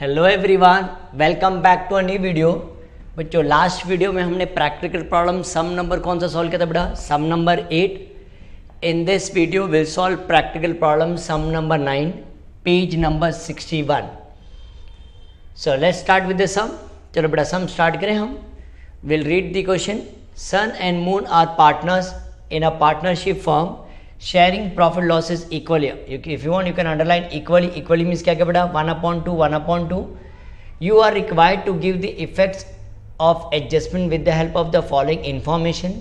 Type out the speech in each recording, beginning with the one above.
Hello everyone, welcome back to a new video. बच्चों, last video में हमने practical problem sum number कौन सा सॉल्व किया था बेटा? Sum number 8। In this video will solve practical problem sum number 9, page number 61। So let's start with the sum. चलो बेटा सम स्टार्ट करें हम। Will read the question. Sun and moon are partners in a partnership firm sharing profit losses equally. If you want you can underline equally means क्या बेटा 1/2 you are required to give the effects of adjustment with the help of the following information.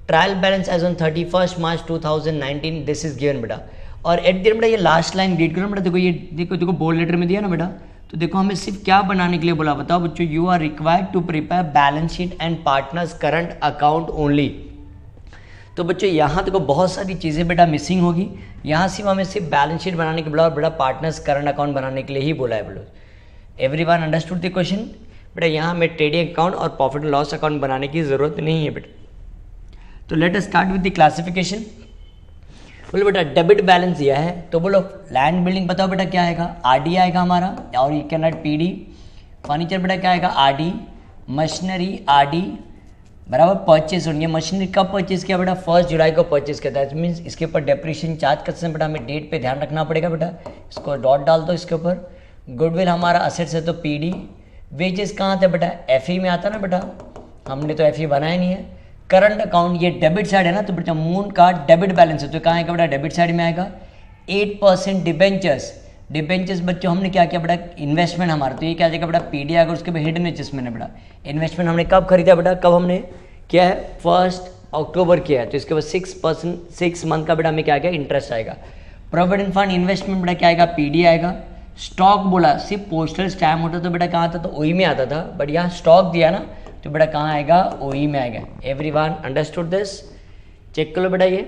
Trial balance as on 31st March 2019 this is given बेटा। और at the बेटा ये last line read करो बेटा। देखो ये देखो बोल्ड लेटर में दिया ना बेटा। तो देखो हमें सिर्फ क्या बनाने के लिए बोला बताओ बच्चों। You are required to prepare balance sheet and partners current account only. तो बच्चों यहाँ देखो बहुत सारी चीज़ें बेटा मिसिंग होगी। यहाँ सिर्फ हमें सिर्फ बैलेंस शीट बनाने के बोला और बेटा पार्टनर्स करंट अकाउंट बनाने के लिए ही बोला है बोलो। Everyone understood the question? बेटा यहाँ हमें ट्रेडिंग अकाउंट और प्रॉफिट एंड लॉस अकाउंट बनाने की ज़रूरत नहीं है बेटा। तो let us start with the classification. बोलो बेटा डेबिट बैलेंस दिया है तो बोलो लैंड बिल्डिंग बताओ बेटा क्या आएगा? आरडी आएगा हमारा, और you can write PD. Furniture बेटा क्या आएगा? आरडी। मशीनरी आरडी बराबर। परचेज होनी है। मशीनरी कब परचेज किया बेटा? 1 जुलाई को परचेज किया था। मीन्स इसके ऊपर डेप्रिसिएशन चार्ज करते हैं बेटा, हमें डेट पे ध्यान रखना पड़ेगा बेटा। इसको डॉट डाल दो इसके ऊपर। गुडविल हमारा असेट्स है तो पीडी। वेजेस कहाँ थे बेटा? एफई में आता ना बेटा, हमने तो एफई बनाया नहीं है। करंट अकाउंट ये डेबिट साइड है ना, तो बेटा मून का डेबिट बैलेंस है तो कहाँ आएगा बेटा? डेबिट साइड में आएगा। 8% डिबेंचर्स। डिबेंचर्स बच्चों हमने क्या किया बेटा? इन्वेस्टमेंट हमारा, तो ये क्या जाएगा बेटा? पीडी आएगा। उसके बाद हिडन एडजस्टमेंट है बेटा। इन्वेस्टमेंट हमने कब खरीदा बेटा? कब हमने क्या है? 1 अक्टूबर किया है, तो इसके बाद 6 मंथ का बेटा हमें क्या आएगा? इंटरेस्ट आएगा। प्रोविडेंट फंड इन्वेस्टमेंट बेटा क्या आएगा? पीडी आएगा। स्टॉक बोला सिर्फ पोस्टल स्टैम्प होता तो बेटा कहाँ आता? तो ओई में आता था, बट यहाँ स्टॉक दिया ना तो बेटा कहाँ आएगा? ओई में आएगा। Everyone understood this? चेक करो बेटा ये।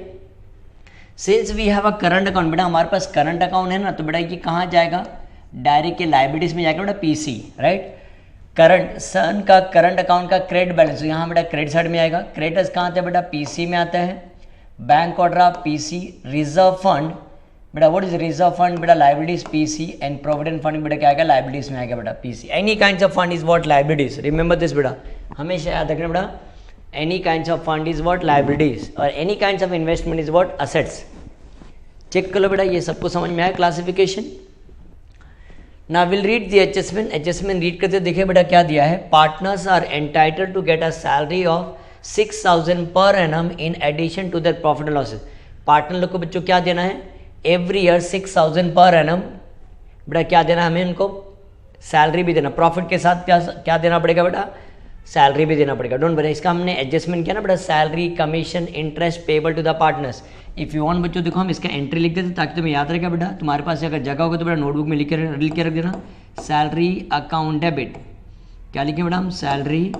Since we have a current account, बेटा हमारे पास करंट अकाउंट है ना, तो बेटा ये कहाँ जाएगा? डायरेक्ट के लाइबिलिटीज में जाएगा बेटा, पीसी राइट। करंट सन का करंट अकाउंट का क्रेडिट बैलेंस, तो यहाँ बेटा क्रेडिट साइड में आएगा। क्रेडिटर्स कहाँ आते हैं बेटा? पीसी में आता है। Bank overdraft PC. Reserve fund बेटा व्हाट इज रिजर्व फंड? बेटा liabilities PC. And provident fund बेटा क्या आएगा? लाइबिलिटीज में आएगा बेटा, PC. Any kinds of fund is what? Liabilities. Remember this बेटा, हमेशा याद रखना बेटा। Any kinds of fund is what? Liabilities. और any kinds of investment is what? Assets. Check कर लो बेटा, ये सबको समझ में आया क्लासिफिकेशन? ना will read the adjustment read करते देखिए बेटा क्या दिया है। Partners are entitled to get a salary of 6,000 per annum in addition to their profit and losses. Partner लोग को बच्चों क्या देना है? एवरी ईयर 6,000 पर एनम बेटा क्या देना है हमें? उनको सैलरी भी देना। प्रॉफिट के साथ क्या देना पड़ेगा बेटा? सैलरी भी देना पड़ेगा। डोंट वरी, इसका हमने एडजस्टमेंट किया ना बेटा। Salary, commission, interest payable to the partners. If you want बच्चों देखो हम इसका एंट्री लिख देते ताकि तुम्हें याद रहेगा बेटा। तुम्हारे पास अगर जगह होगा तो बेटा नोटबुक में लिख के रख देना। सैलरी अकाउंट डेबिट, क्या लिखें बेटा हम? Salary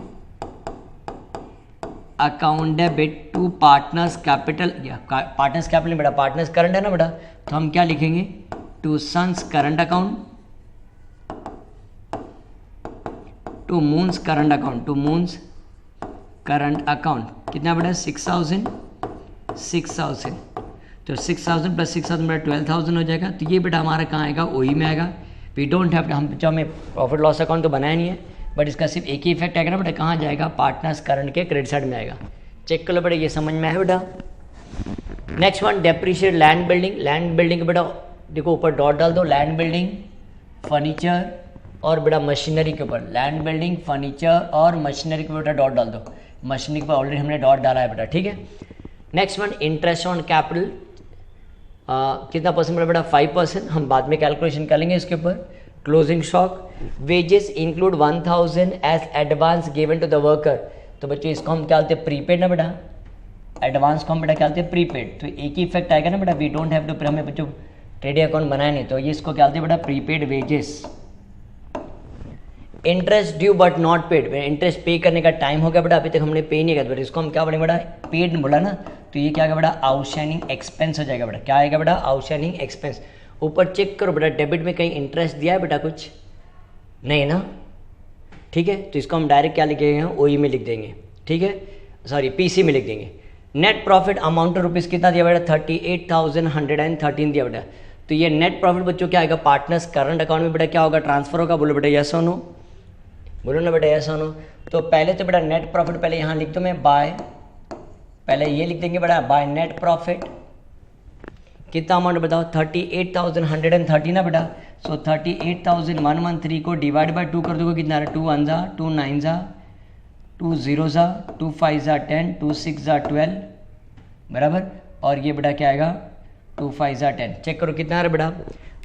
account debit to partners capital. या पार्टनर्स कैपिटल बेटा, पार्टनर्स करंट है ना बेटा, तो हम क्या लिखेंगे? To sons current account, to moons current account, to moons current account. कितना बेटा? 6,000। तो 6,000 प्लस 6,000 बेटा 12,000 हो जाएगा। तो ये बेटा हमारा कहाँ आएगा? ओई में आएगा। वी डोंट हैव, हम जो हमें प्रॉफिट लॉस अकाउंट तो बनाया नहीं है, बट इसका सिर्फ एक ही इफेक्ट आएगा ना बेटा, कहाँ जाएगा? पार्टनर्स करंट के क्रेडिट साइड में आएगा। चेक कर लो बेटा, ये समझ में आया बेटा? Next one depreciate land building. Land building बेटा देखो ऊपर डॉट डाल दो। लैंड बिल्डिंग, फर्नीचर और बेटा मशीनरी के ऊपर। लैंड बिल्डिंग, फर्नीचर और मशीनरी के ऊपर बेटा डॉट डाल दो। मशीनरी के ऊपर ऑलरेडी हमने डॉट डाला है बेटा, ठीक है। Next one interest on capital, कितना परसेंट बेटा? 5%। हम बाद में कैलकुलेशन कर लेंगे इसके ऊपर। Closing stock. Wages include 1,000 as advance given to the worker. तो बच्चों इसको हम क्या बोलते हैं? प्रीपेड ना बेटा। एडवांस को हम बेटा क्या बोलते हैं? प्रीपेड। तो एक ही इफेक्ट आएगा ना बेटा। वी डोंट हैव टू, हमें बच्चों ट्रेडिंग अकाउंट बनाया नहीं, तो ये इसको क्या बोलते हैं बेटा? Prepaid wages. Interest due but not paid. Interest पे करने का टाइम हो गया बेटा, अभी तक हमने पे नहीं किया बेटा, इसको हम क्या बोलेंगे बेटा? पेड बोला ना, तो ये क्या आएगा बेटा? आउटस्टैंडिंग एक्सपेंस हो जाएगा बेटा। क्या आएगा बेटा? Outstanding expense. ऊपर चेक करो बेटा, डेबिट में कहीं इंटरेस्ट दिया है बेटा? कुछ नहीं ना, ठीक है। तो इसको हम डायरेक्ट क्या लिखेंगे? ओई में लिख देंगे, ठीक है, सॉरी पीसी में लिख देंगे। नेट प्रॉफिट अमाउंट रुपीज़ कितना दिया बेटा? 38,113 दिया बेटा। तो ये नेट प्रॉफिट बच्चों क्या आएगा, पार्टनर्स करंट अकाउंट में बेटा क्या होगा, ट्रांसफर होगा। बोलो बेटा यस और नो, बोलो ना बेटा यस और नो। तो पहले तो बेटा नेट प्रॉफिट पहले यहाँ लिख दो मैं बाय, पहले ये लिख देंगे बेटा बाय नेट प्रॉफिट। कितना अमाउंट बताओ, 38,130 ना बेटा। सो 38,113 को डिवाइड बाय 2 कर दोगे कितना है, 2 1 जा 2 9 जा 2 0 जा 2 5 जा 10 2 6 जा 12 बराबर। और ये बेटा क्या आएगा 2 5 जा 10। चेक करो कितना आ रहा है बेटा,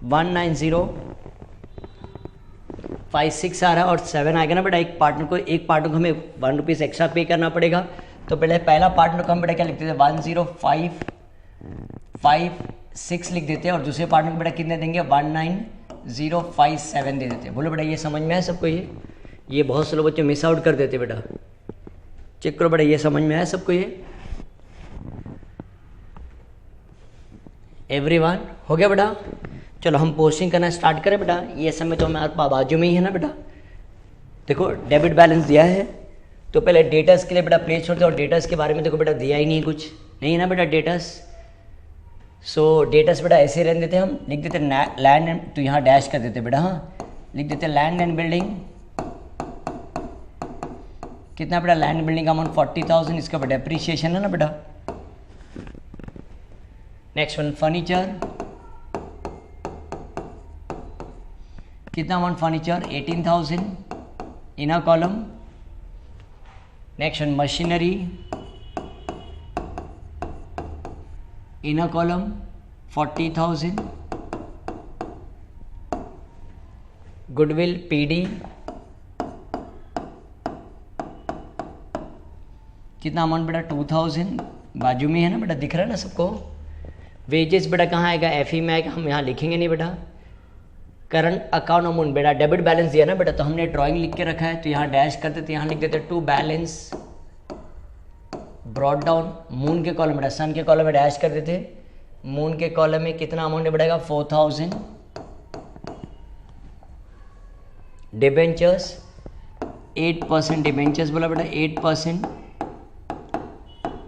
19056 आ रहा है और 7 आएगा ना बेटा। एक पार्टनर को हमें 1 रुपीज़ एक्स्ट्रा पे करना पड़ेगा। तो पहले पहला पार्टनर को हम बेटा क्या लिखते थे, 10556 लिख देते हैं और दूसरे पार्टनर को बेटा कितने देंगे, 19057 दे देते हैं। बोलो बेटा ये समझ में आया सबको, ये बहुत से लोग बच्चे मिस आउट कर देते बेटा। चेक करो बेटा ये समझ में आया सबको, ये एवरीवन हो गया बेटा। चलो हम पोस्टिंग करना स्टार्ट करें बेटा। ये समय तो हमारे पास बाजू में ही है ना बेटा। देखो डेबिट बैलेंस दिया है, तो पहले डेटर्स के लिए बेटा प्लेस छोड़ते और डेटर्स के बारे में देखो बेटा दिया ही नहीं कुछ, नहीं है ना बेटा डेटर्स। सो डेटर्स बेटा ऐसे रहने देते हम, लिख देते लैंड एंड, तो यहाँ डैश कर देते बेटा, हाँ लिख देते लैंड एंड बिल्डिंग। कितना बेटा, लैंड बिल्डिंग का अमाउंट 40,000, इसका बेटा डेप्रीशिएशन है ना बेटा। नेक्स्ट वन फर्नीचर, कितना amount furniture 18,000 in a column. Next one machinery in a column 40,000। Goodwill PD कितना अमाउंट बेटा 2,000, बाजू में है ना बेटा, दिख रहा है ना सबको। वेजेस बेटा कहाँ आएगा, एफई में आएगा, हम यहाँ लिखेंगे नहीं बेटा। करंट अकाउंट अमाउंट बेटा डेबिट बैलेंस दिया ना बेटा, तो हमने ड्राइंग लिख के रखा है, तो यहाँ डैश करते तो यहाँ लिख देते to balance brought down. Moon के कॉलम बेटा, सन के कॉलम में डैश कर देते, मून के कॉलम में कितना अमाउंट बढ़ेगा 4,000। डिबेंचर्स 8% डिबेंचर्स बोला बेटा, 8%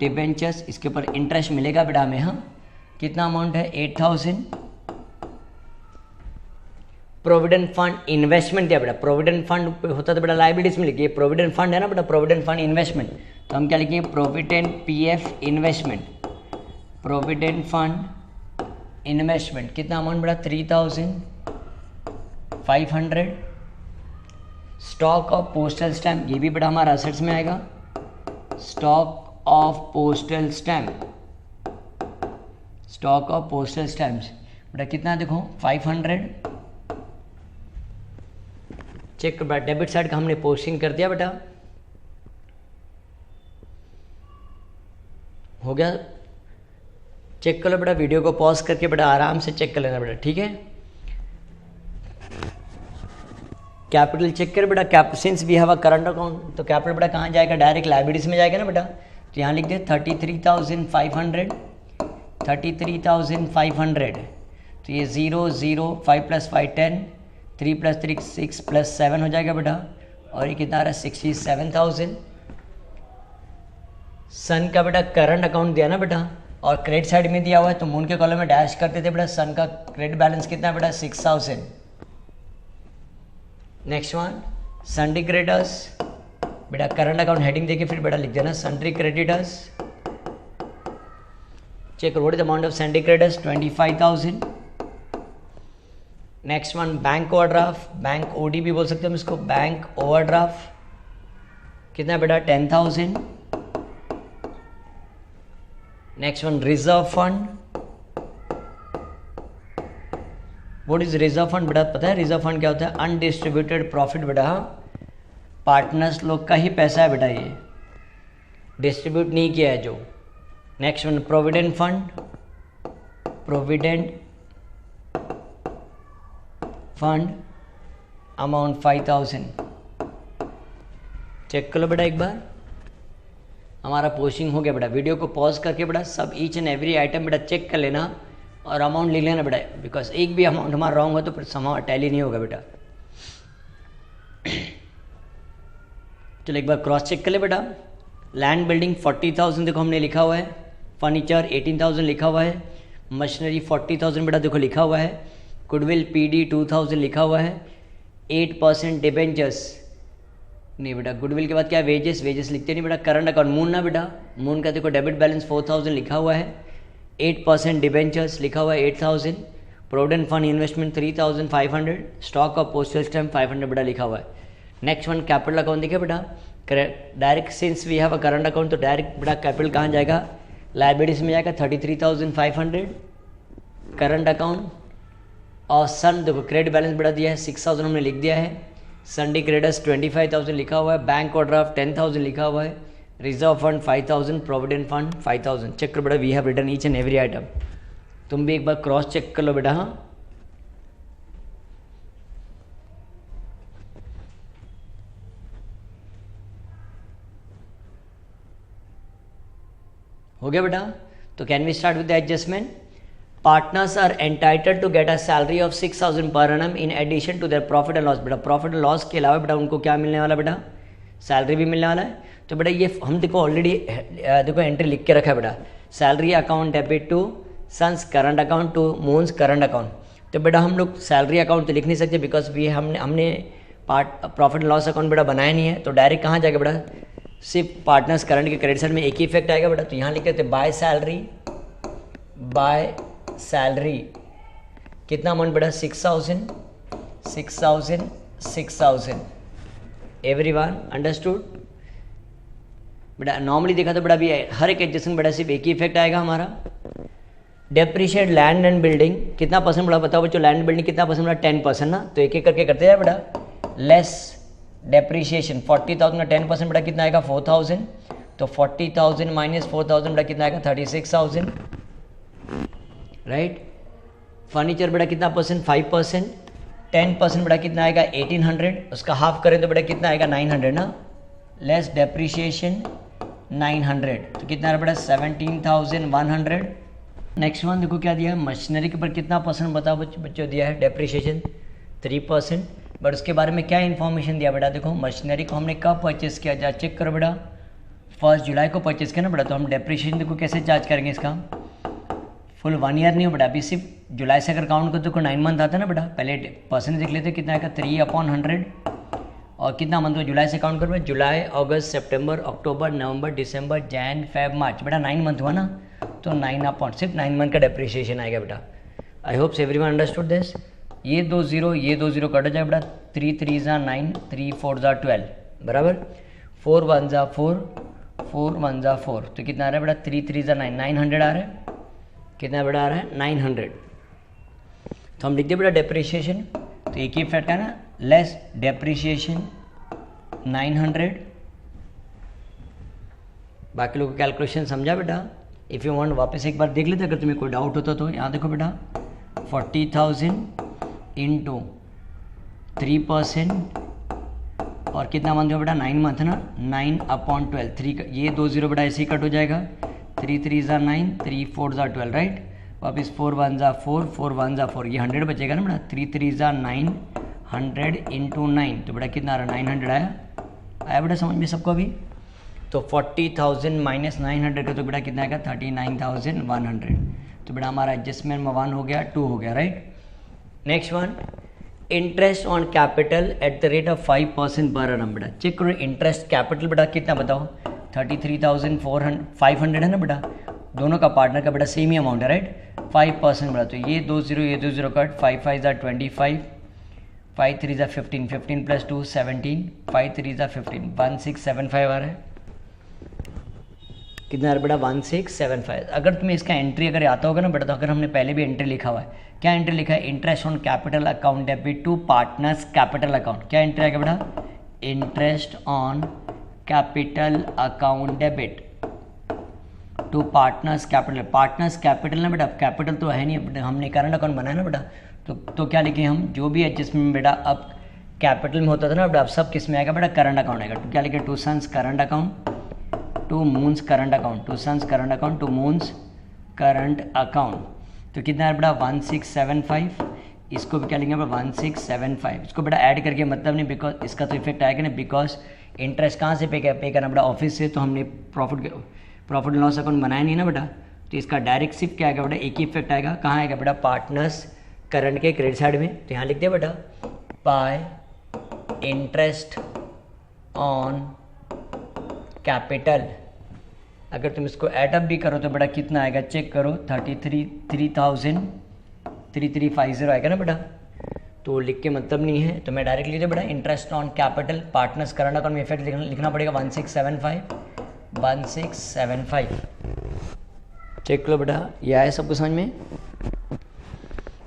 डिबेंचर्स, इसके ऊपर इंटरेस्ट मिलेगा बेटा हमें, हाँ कितना अमाउंट है 8,000। प्रोविडेंट फंड इन्वेस्टमेंट दिया बेटा, प्रोविडेंट फंड होता तो बेटा लाइबिलिटीज में लिखिए, प्रोविडेंट फंड है ना बेटा, प्रोविडेंट फंड इन्वेस्टमेंट, तो हम क्या लिखेंगे provident PF investment, provident fund investment. कितना अमाउंट बेटा 3,500। स्टॉक ऑफ पोस्टल स्टैम्प, ये भी बेटा हमारा असेट्स में आएगा। Stock of postal stamp, stock of postal stamps बेटा कितना देखो 500। चेक कर बेटा, डेबिट साइड का हमने पोस्टिंग कर दिया बेटा, हो गया। चेक कर लो बेटा, वीडियो को पॉज करके बेटा आराम से चेक कर लेना बेटा, ठीक है। कैपिटल चेक कर बेटा, since we have a current account, तो कैपिटल बेटा कहाँ जाएगा, डायरेक्ट लायबिलिटीज में जाएगा ना बेटा। तो यहाँ लिख दे 33,500, 33,500। तो ये 0 0 5 + 5 10, 3 + 3 6 + 7 हो जाएगा बेटा। और ये कितना आ रहा है 67,000। सन का बेटा करंट अकाउंट दिया ना बेटा, और क्रेडिट साइड में दिया हुआ है, तो मून के कॉलम में डैश करते थे बेटा। सन का क्रेडिट बैलेंस कितना है बेटा 6,000। नेक्स्ट वन सन्ड्री क्रेडिटर्स बेटा, करंट अकाउंट हेडिंग देके फिर बेटा लिख देना sundry creditors. Check what is the amount of sundry creditors 25,000। Next one bank overdraft, bank OD भी बोल सकते हैं हम इसको, बैंक ओवरड्राफ्ट कितना बेटा 10,000। Next one reserve fund, what is reserve fund बेटा, पता है रिजर्व फंड क्या होता है, अनडिस्ट्रीब्यूटेड प्रॉफिट बेटा, पार्टनर्स लोग का ही पैसा है बेटा, ये डिस्ट्रीब्यूट नहीं किया है जो। Next one provident fund, provident fund amount 5,000। Check कर लो बेटा एक बार, हमारा पोस्टिंग हो गया बेटा। वीडियो को पॉज करके बेटा सब ईच एंड एवरी आइटम बेटा चेक कर लेना और अमाउंट लिख लेना बेटा, बिकॉज एक भी अमाउंट हमारा रॉन्ग हो तो फिर समा टैली नहीं होगा बेटा। चलो एक बार क्रॉस चेक कर ले बेटा। लैंड बिल्डिंग 40,000 देखो हमने लिखा हुआ है, फर्नीचर 18,000 लिखा हुआ है, मशीनरी 40,000 बेटा देखो लिखा हुआ है, गुडविल PD 2000 लिखा हुआ है, 8% डिबेंचर्स नहीं बेटा, गुडविल के बाद क्या वेजेस, वेजेस लिखते नहीं बेटा, करंट अकाउंट मून ना बेटा, मून का देखो डेबिट बैलेंस 4000 लिखा हुआ है, 8% डिबेंचर्स लिखा हुआ है 8000, provident fund investment 3500, stock of postal stamp 500 बेटा लिखा हुआ है। नेक्स्ट वन कैपिटल अकाउंट देखिए बेटा, direct since we have a current account तो डायरेक्ट बेटा कैपिटल कहाँ जाएगा, लाइबिलिटीज में जाएगा 33,500 करंट अकाउंट, और सन देखो क्रेडिट बैलेंस बेटा दिया है 6000 हमने लिख दिया है, संडे क्रेडिटर्स 25,000 लिखा हुआ है, बैंक और ड्राफ्ट 10,000 लिखा हुआ है, reserve fund 5,000, provident fund 5,000। Check करो बेटा, we have written each and every item. तुम भी एक बार क्रॉस चेक कर लो बेटा। हाँ हो गया बेटा। तो can we start with the adjustment. Partners are entitled to get a salary of 6,000 per annum in addition to their profit and loss. बेटा प्रॉफिट एंड लॉस के अलावा बेटा उनको क्या मिलने वाला बेटा, सैलरी भी मिलने वाला है। तो बेटा ये हम देखो ऑलरेडी देखो एंट्री लिख के रखा है बेटा, salary account debit to sons current account to moons current account. तो बेटा हम लोग सैलरी अकाउंट तो लिख नहीं सकते बिकॉज वी हमने प्रॉफिट एंड लॉस अकाउंट बेटा बनाया नहीं है। तो डायरेक्ट कहाँ जाएगा बेटा, सिर्फ पार्टनर्स करंट के क्रेडिट साइड में एक ही इफेक्ट आएगा बेटा। तो यहाँ लिख देते बाय सैलरी कितना अमाउंट बेटा 6,000 एवरीवन अंडरस्टूड बेटा। नॉर्मली देखा तो बेटा अभी हर एक एडजस्टमेंट बेटा सिर्फ एक ही इफेक्ट आएगा हमारा। डेप्रिशिएट लैंड एंड बिल्डिंग कितना परसेंट बेटा बताओ बच्चों, लैंड बिल्डिंग कितना परसेंट बेटा 10% ना, तो एक एक करके करते जाए बेटा। लेस डेप्रिशिएशन 40,000 का 10% बेटा कितना आएगा 4,000, तो 40,000 माइनस 4,000 बेटा कितना आएगा 36,000 राइट। फर्नीचर बेटा कितना परसेंट 5%, 10% बेटा कितना आएगा 1800, उसका हाफ करें तो बेटा कितना आएगा 900 ना। लेस डेप्रिशिएशन 900 तो कितना आ रहा बेटा 17,100। नेक्स्ट वन देखो क्या दिया है, मशीनरी के ऊपर कितना परसेंट बताओ बच्चों दिया है डेप्रिशिएशन 3%। बट उसके बारे में क्या इन्फॉर्मेशन दिया बेटा, देखो मशीनरी को हमने कब परचेस किया जा चेक करो बेटा, 1 जुलाई को परचेस किया ना बेटा। तो हम डेप्रिशिएशन देखो कैसे चार्ज करेंगे इसका, फुल 1 ईयर नहीं हो बेटा, अभी सिर्फ जुलाई से अगर काउंट करो तो 9 मंथ आता है ना बेटा। पहले परसेंट देख लेते कितना आएगा 3/100, और कितना मंथ हो जुलाई से काउंट करो, जुलाई अगस्त सितंबर अक्टूबर नवंबर दिसंबर जैन फेब मार्च बेटा 9 मंथ हुआ ना, तो 9 सिर्फ 9 मंथ का डेप्रिशिएशन आएगा बेटा। आई होप्स एवरीवन अंडरस्टूड दिस। ये 2 0 कट हो जाए बेटा, 3 3 9, 3 4 12 बराबर, 4 1 4, 4 1 4, तो कितना आ रहा है बेटा 3 3 9, 900 आ रहा है। कितना बेटा आ रहा है 900। तो हम लिख दिए बेटा डेप्रिशिएशन, तो एक ही इफेक्ट है ना, लेस डेप्रिशिएशन 900। बाकी लोगों को कैलकुलेशन समझा बेटा, इफ़ यू वांट वापस एक बार देख लेते अगर तुम्हें कोई डाउट होता तो। यहाँ देखो बेटा 40,000 इंटू 3% और कितना मंथ हो बेटा 9 मंथ ना, 9/12, 3 ये 2 0 बेटा ऐसे ही कट हो जाएगा, 3 3 9, 3 4 12 राइट। वापस 4 1 4, 4 1 4, ये 100 बचेगा ना बेटा, 3 3 9, 100 इंटू 9, तो बेटा कितना आ रहा है 900 आया बेटा समझ में सबको अभी। तो 40,000 माइनस 900 का तो बेटा कितना आएगा 39,100। तो बेटा हमारा एडजस्टमेंट में 1 हो गया, 2 हो गया right. Next one, interest on capital at the rate of 5% per annum बेटा। चेक करो इंटरेस्ट कैपिटल बेटा कितना बताओ 33,500 है ना बेटा, दोनों का पार्टनर का बेटा सेम ही अमाउंट है राइट, 5% बेटा। तो ये 2 0 कट, 5 5 25, 5 3 15, 15 + 2 17, 5 3 15, 1675 आ रहा है। कितना आ रहा है बेटा 1675। अगर तुम्हें इसका एंट्री अगर आता होगा ना बेटा, तो अगर हमने पहले भी एंट्री लिखा हुआ है, क्या एंट्री लिखा है, interest on capital account debit to partners capital account. क्या एंट्री आएगा बेटा, interest on capital account debit to partners capital. Partners capital ना बेटा, कैपिटल तो है नहीं, हमने करंट अकाउंट बनाया ना बेटा, तो क्या लिखे हम, जो भी एडजस्टमेंट बेटा अब कैपिटल में होता था ना बेटा, अब सब किस में आएगा बेटा, करंट अकाउंट आएगा। तो क्या लिखे, to sons current account to moons current account, to sons current account to moons current account. तो कितना है बेटा 1675, इसको भी क्या लिखेंगे बेटा 1675। इसको बेटा ऐड करके मतलब नहीं, बिकॉज इसका तो इफेक्ट आएगा ना, बिकॉज इंटरेस्ट कहाँ से पे करना बेटा, ऑफिस से। तो हमने प्रॉफिट एंड लॉस अकाउंट बनाया नहीं ना बेटा, तो इसका डायरेक्ट सिर्फ क्या आएगा बेटा, एक ही इफेक्ट आएगा, कहाँ आएगा बेटा, पार्टनर्स करंट के क्रेडिट साइड में। तो यहाँ लिख दिया बेटा बाय इंटरेस्ट ऑन कैपिटल। अगर तुम इसको एडअप भी करो तो बेटा कितना आएगा, चेक करो, 33,3350 आएगा ना बेटा। तो लिख के मतलब नहीं है, तो मैं डायरेक्ट लिख दिया बेटा interest on capital partners current account में इफेक्ट लिखना पड़ेगा 1675 चेक करो बेटा, ये आया सबको समझ में।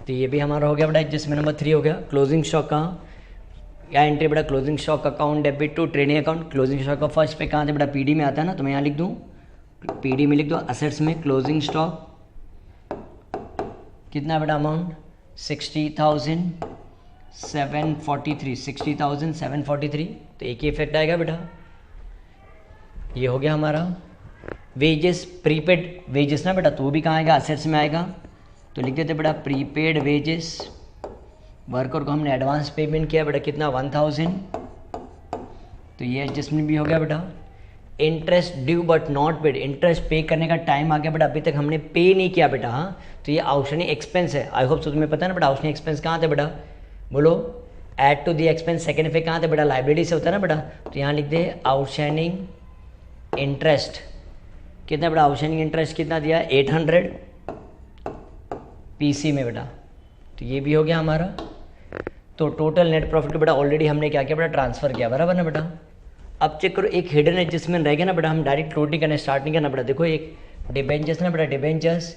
तो ये भी हमारा हो गया बेटा एडजस्टमेंट नंबर 3 हो गया। क्लोजिंग स्टॉक का या एंट्री बेटा, closing stock account debit to trading account. Closing stock का फर्स्ट पे कहाँ थे बेटा, पीडी में आता है ना, तो मैं यहाँ लिख दूँ पीडी में लिख दो असेट्स में क्लोजिंग स्टॉक कितना बेटा अमाउंट 60,743 तो एक ही इफेक्ट आएगा बेटा। ये हो गया हमारा वेजेस, प्रीपेड वेजेस ना बेटा, तो वो भी कहाँ आएगा, असेट्स में आएगा। तो लिख देते बेटा प्रीपेड वेजेस, वर्कर को हमने एडवांस पेमेंट किया बेटा कितना 1000, तो ये एडजस्टमेंट भी हो गया बेटा। Interest due but not paid, interest पे करने का टाइम आ गया बेटा, अभी तक हमने पे नहीं किया बेटा। हाँ, तो ये आउटस्टैंडिंग एक्सपेंस है। आई होप सो तुम्हें पता है ना बेटा आउटस्टैंडिंग एक्सपेंस कहाँ थे बेटा, बोलो, add to the expense second effect कहाँ थे बेटा, लाइबिलिटी से होता है ना बेटा। तो यहाँ लिख दे आउटस्टैंडिंग इंटरेस्ट कितना बेटा, आउटस्टैंडिंग इंटरेस्ट कितना दिया 800 पीसी में बेटा। तो ये भी हो गया हमारा। तो टोटल नेट प्रॉफिट को बेटा ऑलरेडी हमने क्या किया बेटा, ट्रांसफर किया, बराबर ना बेटा। अब चेक करो एक हिडन एडजस्टमेंट रह गया ना बेटा, हम डायरेक्ट क्लोजिंग करने स्टार्ट नहीं करना बेटा। देखो एक डिबेंचर्स ना बेटा, डिबेंचर्स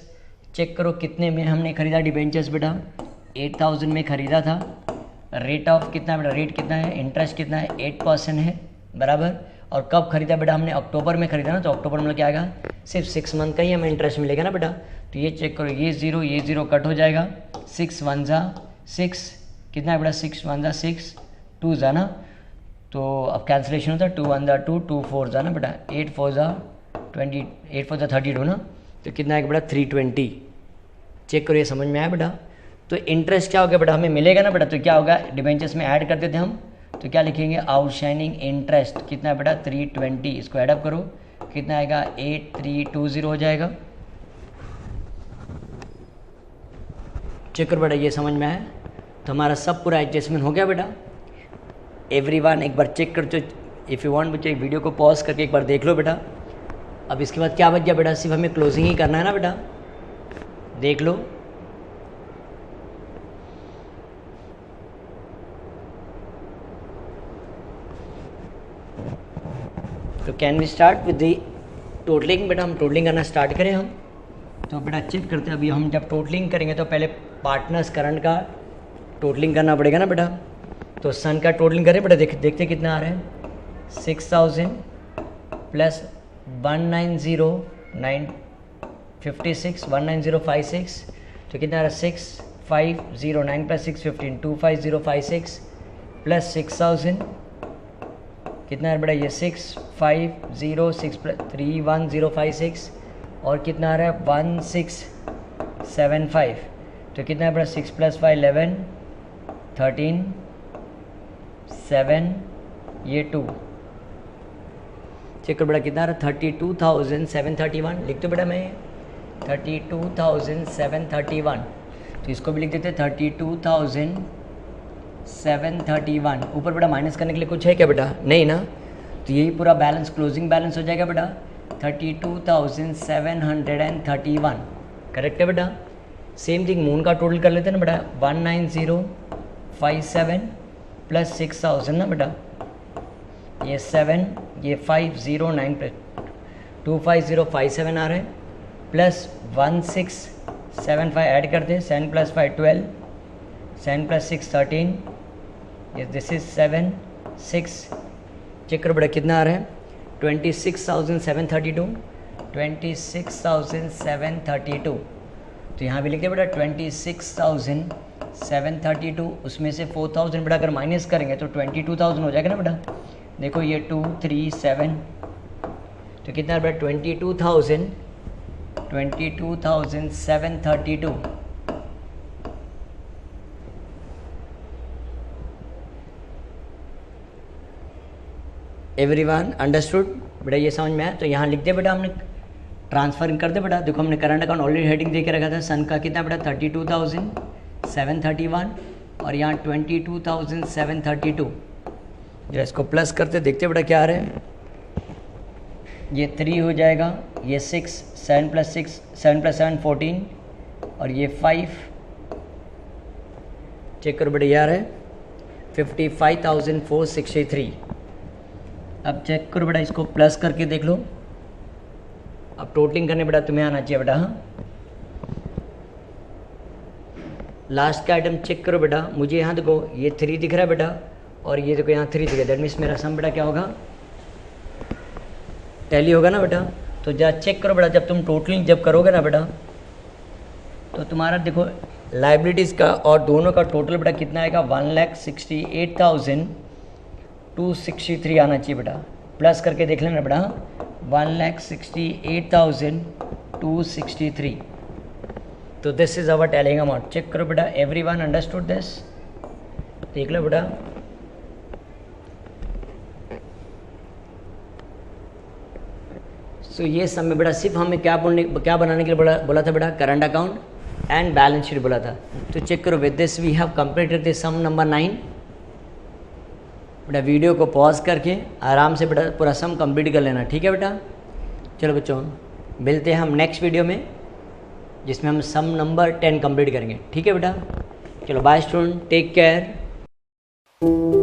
चेक करो कितने में हमने खरीदा डिबेंचर्स बेटा, 8000 में खरीदा था। रेट ऑफ कितना बेटा, रेट कितना है, इंटरेस्ट कितना है 8% है, बराबर। और कब खरीदा बेटा, हमने अक्टूबर में खरीदा ना, तो अक्टूबर में क्या आएगा, सिर्फ 6 मंथ का ही हमें इंटरेस्ट मिलेगा ना बेटा। तो ये चेक करो, ये जीरो कट हो जाएगा, 6 1 जा 6 कितना है बेटा, 6 1 जा 6 2 जा ना, तो अब कैंसिलेशन होता है 2 1 जा 2 2 4 जा ना बेटा, 8 4 जा 20 8 4 जा 32 ना, तो कितना है बेटा 320। चेक करो ये समझ में आया बेटा। तो इंटरेस्ट क्या हो गया बेटा, हमें मिलेगा ना बेटा, तो क्या होगा डिबेंचर्स में ऐड करते थे हम, तो क्या लिखेंगे आउटस्टैंडिंग इंटरेस्ट कितना है बेटा 320, इसको ऐडअप करो कितना आएगा 8320 हो जाएगा। चेक करो बेटा ये समझ में आया। तो हमारा सब पूरा एडजस्टमेंट हो गया बेटा। एवरीवन एक बार चेक कर, जो इफ़ यू वांट बच्चे वीडियो को पॉज करके एक बार देख लो बेटा। अब इसके बाद क्या बच गया बेटा, सिर्फ हमें क्लोजिंग ही करना है ना बेटा, देख लो। तो can we start with the totalling बेटा, हम टोटलिंग करना स्टार्ट करें हम। तो बेटा चेक करते हैं, अभी हम जब टोटलिंग करेंगे तो पहले पार्टनर्स करंट का टोटलिंग करना पड़ेगा ना बेटा। तो सन का टोटलिंग करें बेटा, देखते कितना आ रहा है, 6000 प्लस 190,956 19056, तो कितना आ रहा है 6509 प्लस 615 25056 प्लस 6000 कितना है बेटा, ये 6506 प्लस 31056 और कितना आ रहा है 1675, तो कितना है बेटा 6 + 5 11 13 7 ये 2, चेक करो बेटा कितना आ रहा है 32,731, लिख दो बेटा मैं 32,731, तो इसको भी लिख देते 32,731। ऊपर बेटा माइनस करने के लिए कुछ है क्या बेटा, नहीं ना, तो यही पूरा बैलेंस क्लोजिंग बैलेंस हो जाएगा बेटा 32,731, करेक्ट है बेटा। सेम थिंग मून का टोटल कर लेते हैं ना बेटा, 19057 प्लस 6000 ना बेटा, ये 7 ये 509 प्लस 25057 आ रहा है, प्लस 1675 ऐड कर दे, 7 + 5 12 7 + 6 13, ये दिस इज 7 6, चेक करो बेटा कितना आ रहा है 26,732 26,732, तो यहाँ भी लिखते हैं बेटा 26,732, उसमें से 4000 बेटा अगर माइनस करेंगे तो 22,000 हो जाएगा ना बेटा। देखो ये 237, तो कितना है बेटा 22,732। एवरीवन अंडरस्टूड बेटा, ये समझ में आया। तो यहाँ लिख दिया बेटा हमने ट्रांसफर कर दे बेटा। देखो हमने करंट अकाउंट ऑलरेडी हेडिंग दे के रखा था। सन का कितना बेटा 32,731 और यहाँ 22,732। जरा इसको प्लस करते देखते बेटा क्या आ रहा है। ये 3 हो जाएगा, ये 6, 7 + 6, 7 + 7 14 और ये 5। चेक करो बेटा ये आ रहा है 55,463। अब चेक करो बेटा इसको प्लस करके देख लो। अब टोटलिंग करने बेटा तुम्हें आना चाहिए बेटा। हाँ, लास्ट का आइटम चेक करो बेटा। मुझे यहाँ देखो ये 3 दिख रहा है बेटा और ये देखो यहाँ 3 दिख रहा है। दैट मीन्स मेरा सम बेटा क्या होगा, टैली होगा ना बेटा। तो जा चेक करो बेटा, जब तुम टोटलिंग जब करोगे ना बेटा तो तुम्हारा देखो लाइबिलिटीज़ का और दोनों का टोटल बेटा कितना आएगा 1,68,263 आना चाहिए बेटा। प्लस करके देख लेना बेटा 1,68,263। तो this is our telling amount. Check करो बेटा, एवरीवन अंडरस्टूड दिस? देख लो बेटा। सो ये सब में बेटा सिर्फ हमें क्या बनाने के लिए बोला था बेटा, current account and balance sheet बोला था। तो चेक करो, with this we have completed the sum number 9। बेटा वीडियो को पॉज करके आराम से बेटा पूरा सम कंप्लीट कर लेना, ठीक है बेटा। चलो बच्चों मिलते हैं हम नेक्स्ट वीडियो में जिसमें हम सम नंबर 10 कंप्लीट करेंगे, ठीक है बेटा। चलो बाय स्टूडेंट, टेक केयर।